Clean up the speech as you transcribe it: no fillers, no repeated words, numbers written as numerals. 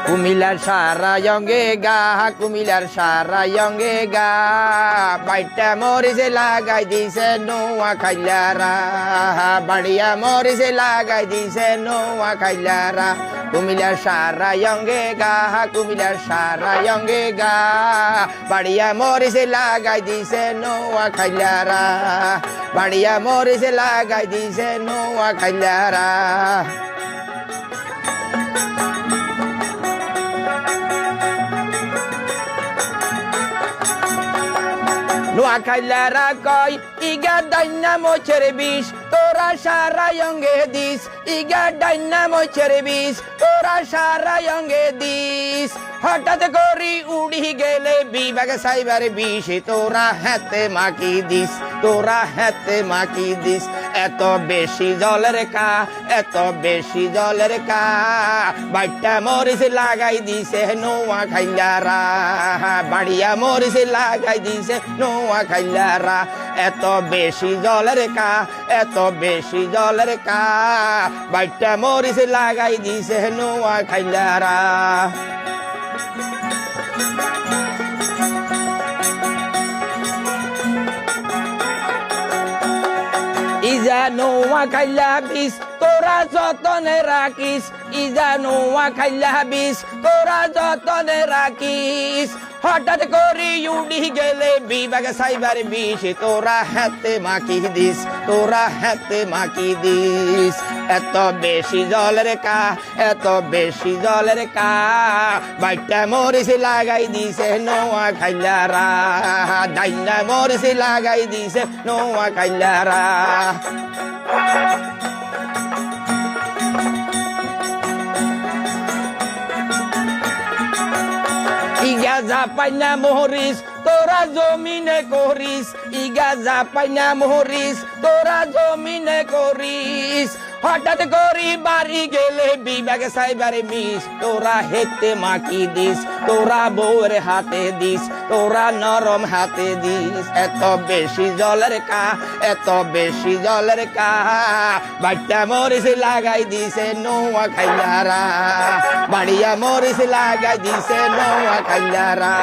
কুমিল্লার সারা অঙ্গে গা, কুমিল্লার সারা অঙ্গে গা, বাইটা মরিচে লাগাই দিছে নোয়া খাইলারা, বাড়িয়া মরিচে লাগাই দিছে নোয়া খাইলারা। কুমিল্লার সারা অঙ্গে গা, কুমিল্লার সারা অঙ্গে গা, বাড়িয়া মরিচে লাগাই দিছে নোয়া খাইলারা, বাড়িয়া মরিচে লাগাই দিছে নোয়া খাইলারা। নোয়া খাইলারা কয় ইগা ডাইনা মোচের বিষ, তোরা সারা অঙ্গে দিস, ইগা ডাইনা মোচের বিষ, তোরা সারা অঙ্গে দিস। হঠাৎ করি উড়ি গেলে বিভাগ সাইবার বিষ, তোরা হাতে মাকি দিস, তোরা হাতে মাকি দিস। এত বেশি জলের কা, এত বেশি জলের কা, বাইটা মরিচ লাগাই দিছে নোয়া খাইলারা, বাড়িয়া মরিচ লাগাই দিছে নোয়া খাইলারা। এত বেশি জলের কা, এত বেশি জলের কা, বাইটা মরিচ লাগাই দিছে নোয়া খাইলারা। ইজা নোয়া খাইলা বিষ, তোরা যতনে রাখিস, ইজা নোয়া খাইলা বিষ, তোরা যতনে রাখিস। হঠাৎ করি উড়ি গেলে বিভাগ সাইবার বিষ, তোরা হাতে মাকি দিস, তোরা হাতে মাকি দিস। এত বেশি জলের কা, এত বেশি জলের কা, বাইটা মরিচ লাগাই দিছে নোয়া খাইলারা, ডাইনা মরিচ লাগাই দিছে নোয়া খাইলারা। ইগা যা পাইনা মরিস, তোরা জমিনে করিস, ইগা যা পাইনা মরিস, তোরা জমিনে করিস। হঠাৎ করি বাড়ি গেলে বিভাগ সাইবার মিস, তোরা হেতে মাকি দিস, তোরা বউয়ের হাতে দিস, তোরা নরম হাতে দিস। এত বেশি জলের কা, এত বেশি জলের কা, বাইটা মরিচ লাগাই দিছে নোয়া খাইলারা, বাড়িয়া মরিচ লাগাই দিছে নোয়া খাইলারা।